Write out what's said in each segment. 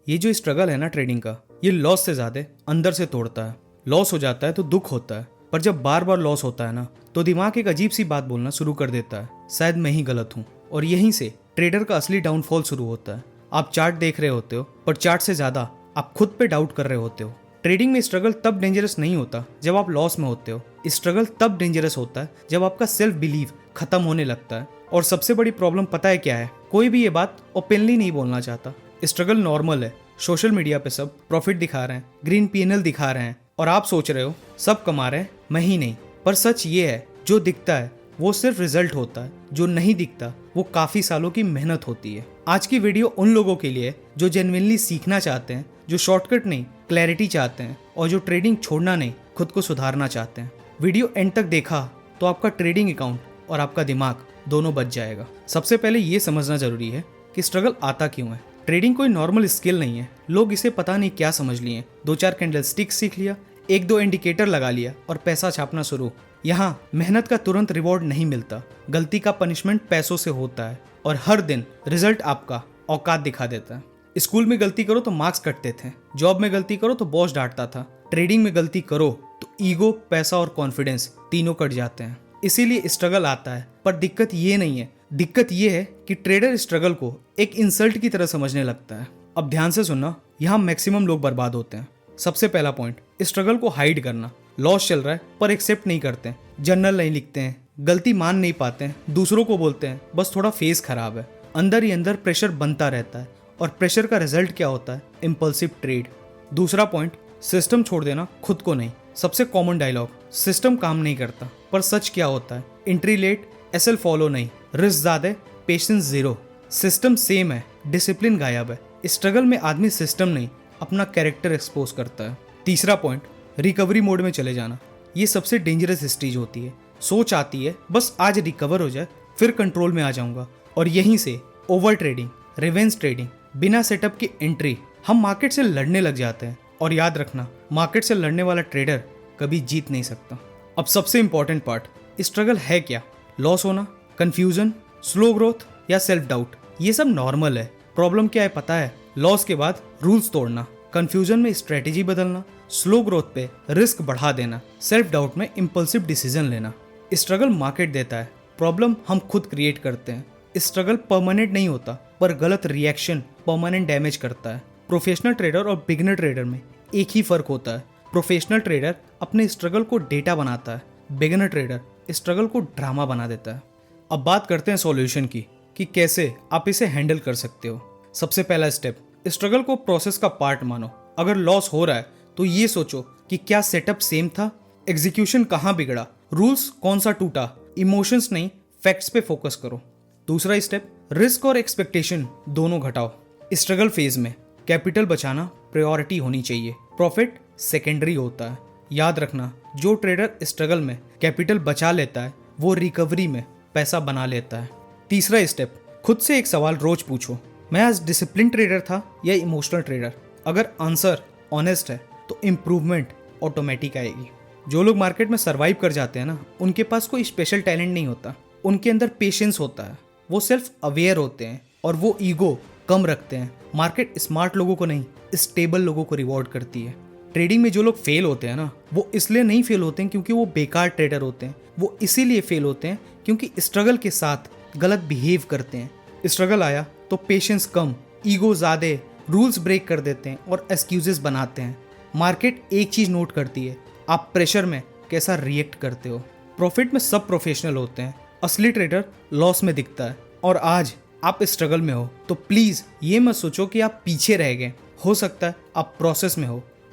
ये जो स्ट्रगल है ना ट्रेडिंग का, ये लॉस से ज्यादा अंदर से तोड़ता है। लॉस हो जाता है तो दुख होता है, पर जब बार बार लॉस होता है ना, तो दिमाग एक अजीब सी बात बोलना शुरू कर देता है, शायद मैं ही गलत हूँ। और यहीं से ट्रेडर का असली डाउनफॉल शुरू होता है। आप चार्ट देख रहे होते हो, पर चार्ट से ज्यादा आप खुद पे डाउट कर रहे होते हो। ट्रेडिंग में स्ट्रगल तब डेंजरस नहीं होता जब आप लॉस में होते हो। स्ट्रगल तब डेंजरस होता है जब आपका सेल्फ बिलीव खत्म होने लगता है। और सबसे बड़ी प्रॉब्लम पता है क्या है? कोई भी ये बात ओपनली नहीं बोलना चाहता। स्ट्रगल नॉर्मल है। सोशल मीडिया पे सब प्रॉफिट दिखा रहे हैं, ग्रीन पीएनएल दिखा रहे हैं, और आप सोच रहे हो सब कमा रहे हैं, मैं ही नहीं। पर सच ये है, जो दिखता है वो सिर्फ रिजल्ट होता है, जो नहीं दिखता वो काफी सालों की मेहनत होती है। आज की वीडियो उन लोगों के लिए जो जेन्युइनली सीखना चाहते हैं, जो शॉर्टकट नहीं क्लैरिटी चाहते हैं, और जो ट्रेडिंग छोड़ना नहीं खुद को सुधारना चाहते हैं। वीडियो एंड तक देखा तो आपका ट्रेडिंग अकाउंट और आपका दिमाग दोनों बच जाएगा। सबसे पहले ये समझना जरूरी है कि स्ट्रगल आता क्यों है। ट्रेडिंग कोई नॉर्मल स्किल नहीं है। लोग इसे पता नहीं क्या समझ लिए, 2-4 कैंडल स्टिक सीख लिया, 1-2 इंडिकेटर लगा लिया और पैसा छापना शुरू। यहाँ मेहनत का तुरंत रिवॉर्ड नहीं मिलता, गलती का पनिशमेंट पैसों से होता है, और हर दिन रिजल्ट आपका औकात दिखा देता है। स्कूल में गलती करो तो मार्क्स कटते थे, जॉब में गलती करो तो बॉस डांटता था, ट्रेडिंग में गलती करो तो ईगो, पैसा और कॉन्फिडेंस तीनों कट जाते हैं। इसीलिए स्ट्रगल आता है। पर दिक्कत ये नहीं है, दिक्कत ये है कि ट्रेडर स्ट्रगल को एक इंसल्ट की तरह समझने लगता है। अब ध्यान से सुनना, यहाँ मैक्सिमम लोग बर्बाद होते हैं। सबसे पहला पॉइंट, स्ट्रगल को हाइड करना। लॉस चल रहा है पर एक्सेप्ट नहीं करते हैं, जर्नल नहीं लिखते हैं, गलती मान नहीं पाते हैं, दूसरों को बोलते हैं बस थोड़ा फेस खराब है। अंदर ही अंदर प्रेशर बनता रहता है, और प्रेशर का रिजल्ट क्या होता है? Impulsive trade. दूसरा पॉइंट, सिस्टम छोड़ देना, खुद को नहीं। सबसे कॉमन डायलॉग, सिस्टम काम नहीं करता, पर सच क्या होता है? एंट्री लेट, एसएल फॉलो नहीं, रिस्क ज्यादा, पेशेंस जीरो। सिस्टम सेम है, डिसिप्लिन गायब है। स्ट्रगल में आदमी सिस्टम नहीं, अपना कैरेक्टर एक्सपोज करता है। तीसरा पॉइंट, रिकवरी मोड में चले जाना। ये सबसे डेंजरस स्टेज होती है। सोच आती है बस आज रिकवर हो जाए, फिर कंट्रोल में आ जाऊंगा, और यहीं से ओवर ट्रेडिंग, रिवेंज ट्रेडिंग, बिना सेटअप की एंट्री, हम मार्केट से लड़ने लग जाते हैं। और याद रखना, मार्केट से लड़ने वाला ट्रेडर कभी जीत नहीं सकता। अब सबसे इंपॉर्टेंट पार्ट, स्ट्रगल है क्या? लॉस होना, कंफ्यूजन, स्लो ग्रोथ या सेल्फ डाउट, ये सब नॉर्मल है। प्रॉब्लम क्या है पता है? लॉस के बाद रूल्स तोड़ना, कंफ्यूजन में स्ट्रेटेजी बदलना, स्लो ग्रोथ पे रिस्क बढ़ा देना, सेल्फ डाउट में इंपल्सिव डिसीजन लेना। स्ट्रगल मार्केट देता है, प्रॉब्लम हम खुद क्रिएट करते हैं। स्ट्रगल परमानेंट नहीं होता, पर गलत रिएक्शन परमानेंट डैमेज करता है। प्रोफेशनल ट्रेडर और बिगिनर ट्रेडर में एक ही फर्क होता है। प्रोफेशनल ट्रेडर अपने स्ट्रगल को डेटा बनाता है, बिगिनर ट्रेडर स्ट्रगल को ड्रामा बना देता है। अब बात करते हैं सॉल्यूशन की, कि कैसे आप इसे हैंडल कर सकते हो। सबसे पहला स्टेप, स्ट्रगल को प्रोसेस का पार्ट मानो। अगर लॉस हो रहा है तो ये सोचो कि क्या सेटअप सेम था, एग्जीक्यूशन कहाँ बिगड़ा, रूल्स कौन सा टूटा। इमोशंस नहीं, फैक्ट्स पे फोकस करो। दूसरा स्टेप, रिस्क और एक्सपेक्टेशन दोनों घटाओ। स्ट्रगल फेज में कैपिटल बचाना प्रायोरिटी होनी चाहिए, प्रॉफिट सेकेंडरी होता है। याद रखना, जो ट्रेडर स्ट्रगल में कैपिटल बचा लेता है वो रिकवरी में पैसा बना लेता है। तीसरा स्टेप, खुद से एक सवाल रोज पूछो, मैं आज डिसिप्लिन ट्रेडर था या इमोशनल ट्रेडर? अगर आंसर ऑनेस्ट है तो इम्प्रूवमेंट ऑटोमेटिक आएगी। जो लोग मार्केट में सर्वाइव कर जाते हैं ना, उनके पास कोई स्पेशल टैलेंट नहीं होता, उनके अंदर पेशेंस होता है, वो सेल्फ अवेयर होते हैं, और वो ईगो कम रखते हैं। मार्केट स्मार्ट लोगों को नहीं, स्टेबल लोगों को रिवॉर्ड करती है। ट्रेडिंग में जो लोग फेल होते हैं ना, वो इसलिए नहीं फेल होते हैं क्योंकि वो बेकार ट्रेडर होते हैं, वो इसीलिए फेल होते हैं क्योंकि स्ट्रगल के साथ गलत बिहेव करते हैं। स्ट्रगल आया तो पेशेंस कम, ईगो ज्यादा, रूल्स ब्रेक कर देते हैं और एक्सक्यूजेस बनाते हैं। मार्केट एक चीज नोट करती है, आप प्रेशर में कैसा रिएक्ट करते हो। प्रॉफिट में सब प्रोफेशनल होते हैं, असली ट्रेडर लॉस में दिखता है। और आज आप स्ट्रगल में हो तो प्लीज ये मत सोचो कि आप पीछे रह गए। हो सकता है आप प्रोसेस में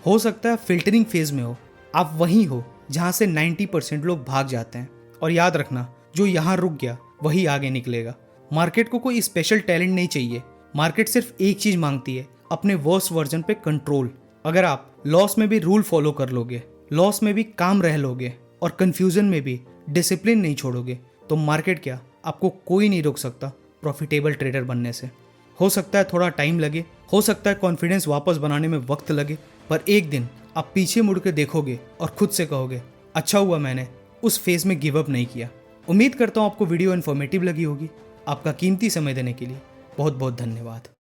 हो सकता है फिल्टरिंग फेज में हो। आप वहीं हो जहां से 90% लोग भाग जाते हैं। और याद रखना, जो यहाँ रुक गया वही आगे निकलेगा। मार्केट को कोई स्पेशल टैलेंट नहीं चाहिए, मार्केट सिर्फ एक चीज मांगती है, अपने वर्स्ट वर्जन पे कंट्रोल। अगर आप लॉस में भी रूल फॉलो कर लोगे, लॉस में भी काम रह लोगे, और कंफ्यूजन में भी डिसिप्लिन नहीं छोड़ोगे, तो मार्केट क्या, आपको कोई नहीं रोक सकता प्रॉफिटेबल ट्रेडर बनने से। हो सकता है थोड़ा टाइम लगे, हो सकता है कॉन्फिडेंस वापस बनाने में वक्त लगे, पर एक दिन आप पीछे मुड़ के देखोगे और खुद से कहोगे, अच्छा हुआ मैंने उस फेज में गिव अप नहीं किया। उम्मीद करता हूँ आपको वीडियो इन्फॉर्मेटिव लगी होगी। आपका कीमती समय देने के लिए बहुत बहुत धन्यवाद।